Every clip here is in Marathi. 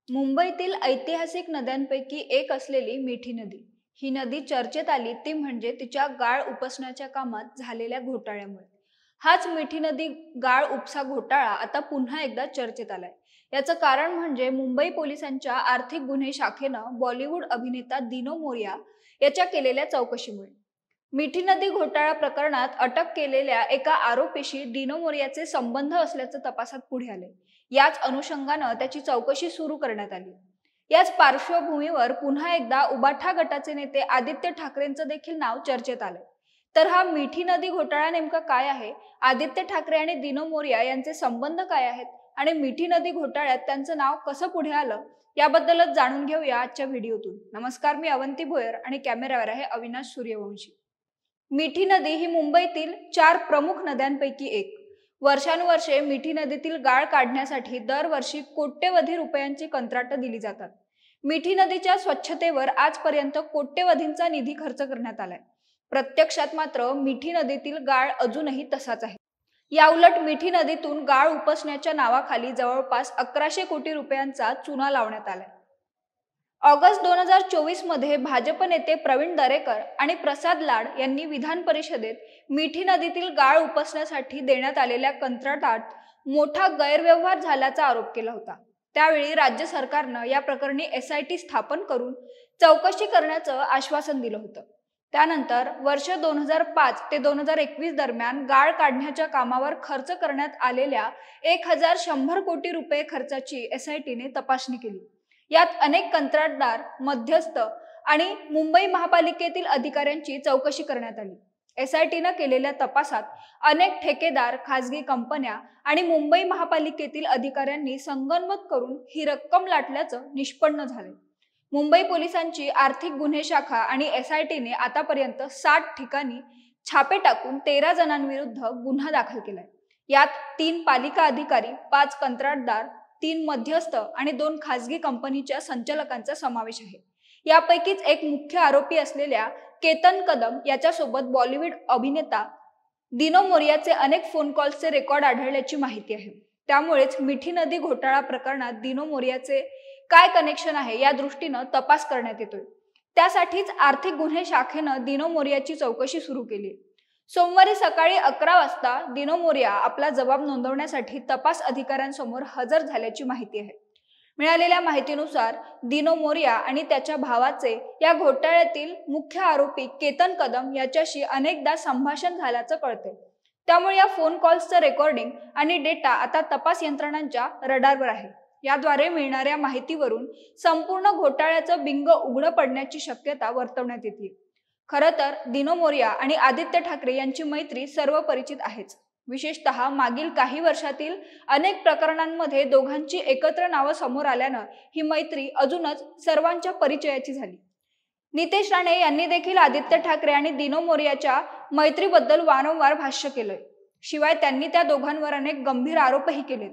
मुंबईतील ऐतिहासिक नद्यांपैकी एक असलेली मिठी नदी ही नदी चर्चेत आली ती म्हणजे तिच्या गाळ उपसण्याच्या कामात झालेल्या घोटाळ्यामुळे। हाच मिठी नदी गाळ उपसा घोटाळा आता पुन्हा एकदा चर्चेत आलाय। याचं कारण म्हणजे मुंबई पोलिसांच्या आर्थिक गुन्हे शाखेनं बॉलिवूड अभिनेता दिनो मोरिया याच्या केलेल्या चौकशीमुळे। मिठी नदी घोटाळा प्रकरणात अटक केलेल्या एका आरोपीशी दिनो मोरियाचे संबंध असल्याचं तपासात पुढे आले। याच अनुषंगानं त्याची चौकशी सुरू करण्यात आली। याच पार्श्वभूमीवर पुन्हा एकदा उबाठा गटाचे नेते आदित्य ठाकरेंचं देखील नाव चर्चेत आलंय। तर हा मिठी नदी घोटाळा नेमका काय आहे, आदित्य ठाकरे आणि दिनो मोरिया यांचे संबंध काय आहेत आणि मिठी नदी घोटाळ्यात त्यांचं नाव कसं पुढे आलं, याबद्दलच जाणून घेऊया आजच्या व्हिडिओतून। नमस्कार, मी अवंती भोयर आणि कॅमेरावर आहे अविनाश सूर्यवंशी। मिठी नदी ही मुंबईतील 4 प्रमुख नद्यांपैकी एक। वर्षानुवर्षे मिठी नदीतील गाळ काढण्यासाठी दरवर्षी कोट्यवधी रुपयांची कंत्राटं दिली जातात। मिठी नदीच्या स्वच्छतेवर आजपर्यंत कोट्यवधींचा निधी खर्च करण्यात आलाय। प्रत्यक्षात मात्र मिठी नदीतील गाळ अजूनही तसाच आहे। याउलट मिठी नदीतून गाळ उपसण्याच्या नावाखाली जवळपास 1100 कोटी रुपयांचा चुना लावण्यात आलाय। ऑगस्ट 2024 मध्ये भाजप नेते प्रवीण दरेकर आणि प्रसाद लाड यांनी विधान परिषदेत मिठी नदीतील गाळ उपसण्यासाठी देण्यात आलेल्या कंत्राटात मोठा गैरव्यवहार झाल्याचा आरोप केला होता। त्यावेळी राज्य सरकारनं या प्रकरणी SIT स्थापन करून चौकशी करण्याचं आश्वासन दिलं होतं। त्यानंतर वर्ष 2005 ते 2021 दरम्यान गाळ काढण्याच्या कामावर खर्च करण्यात आलेल्या 1100 कोटी रुपये खर्चाची SITने तपासणी केली। यात अनेक कंत्राटदार, मध्यस्थ आणि मुंबई महापालिकेतील अधिकाऱ्यांची चौकशी करण्यात आली। SITनं केलेल्या तपासात अनेक ठेकेदार, खासगी कंपन्या आणि मुंबई महापालिकेतील अधिकाऱ्यांनी संगनमत करून ही रक्कम लाटल्याचं निष्पन्न झाले। मुंबई पोलिसांची आर्थिक गुन्हे शाखा आणि SITने आतापर्यंत 60 ठिकाणी छापे टाकून 13 जणांविरुद्ध गुन्हा दाखल केलाय। यात 3 पालिका अधिकारी, 5 कंत्राटदार, 3 मध्यस्थ आणि 2 खासगी कंपनीच्या संचालकांचा समावेश आहे। यापैकीच एक मुख्य आरोपी असलेल्या केतन कदम याच्यासोबत बॉलिवूड अभिनेता दिनो मोरियाचे अनेक फोन कॉल्सचे रेकॉर्ड आढळल्याची माहिती आहे। त्यामुळेच मिठी नदी घोटाळा प्रकरणात दिनो मोरियाचे काय कनेक्शन आहे या दृष्टीनं तपास करण्यात येतोय। त्यासाठीच आर्थिक गुन्हे शाखेनं दिनो मोरियाची चौकशी सुरू केली। सोमवारी सकाळी 11 वाजता दिनो मोरिया आपला जबाब नोंदवण्यासाठी तपास अधिकाऱ्यांसमोर हजर झाल्याची माहिती आहे। मिळालेल्या माहितीनुसार दिनो मोरिया आणि त्याच्या भावाचे या घोटाळ्यातील मुख्य आरोपी केतन कदम याच्याशी अनेकदा संभाषण झाल्याचं कळते। त्यामुळे या फोन कॉल्सचं रेकॉर्डिंग आणि डेटा आता तपास यंत्रणांच्या रडारवर आहे। याद्वारे मिळणाऱ्या माहितीवरून संपूर्ण घोटाळ्याचं बिंग उघडं पडण्याची शक्यता वर्तवण्यात येते। खरं तर दिनो मोरिया आणि आदित्य ठाकरे यांची मैत्री सर्व परिचित आहेच। विशेषतः मागील काही वर्षातील अनेक प्रकरणांमध्ये दोघांची एकत्र नावं समोर आल्यानं ही मैत्री अजूनच सर्वांच्या परिचयाची झाली। नितेश राणे यांनी देखील आदित्य ठाकरे आणि दिनो मोरियाच्या मैत्रीबद्दल वारंवार भाष्य केलंय। शिवाय त्यांनी त्या दोघांवर अनेक गंभीर आरोपही केलेत।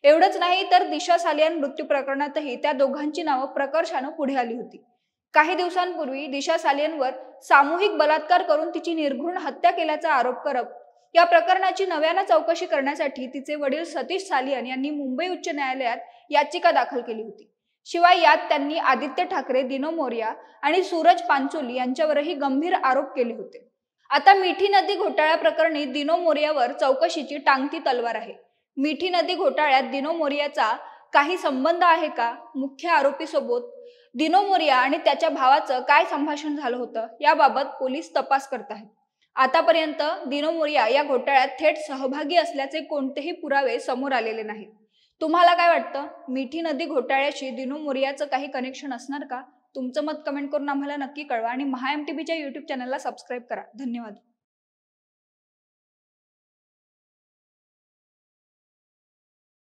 एवढंच नाही तर दिशा सालियान मृत्यू प्रकरणातही त्या दोघांची नावं प्रकर्षानं पुढे आली होती। काही दिवसांपूर्वी दिशा सालियानवर सामूहिक बलात्कार करून तिची निर्घृण हत्या केल्याचा आरोप करत या प्रकरणाची नव्यानं चौकशी करण्यासाठी तिचे वडील सतीश सालियान यांनी मुंबई उच्च न्यायालयात याचिका दाखल केली होती। शिवाय यात त्यांनी आदित्य ठाकरे, दिनो मोरिया आणि सूरज पांचोली यांच्यावरही गंभीर आरोप केले होते। आता मिठी नदी घोटाळा प्रकरणी दिनो मोरियावर चौकशीची टांगती तलवार आहे। मिठी नदी घोटाळ्यात दिनो मोरियाचा काही संबंध आहे का? मुख्य आरोपीसोबत दिनो मोरिया आणि त्याच्या भावाचं काय संभाषण झालं होतं याबाबत पोलीस तपास करत आहेत। आतापर्यंत दिनो मोरिया या घोटाळ्यात थेट सहभागी असल्याचे कोणतेही पुरावे समोर आलेले नाहीत। तुम्हाला काय वाटतं? मिठी नदी घोटाळ्याशी दिनो मोरियाचं काही कनेक्शन असणार का? तुमचं मत कमेंट करून आम्हाला नक्की कळवा आणि महाएमटीबीच्या YouTube चॅनलला सबस्क्राईब करा। धन्यवाद।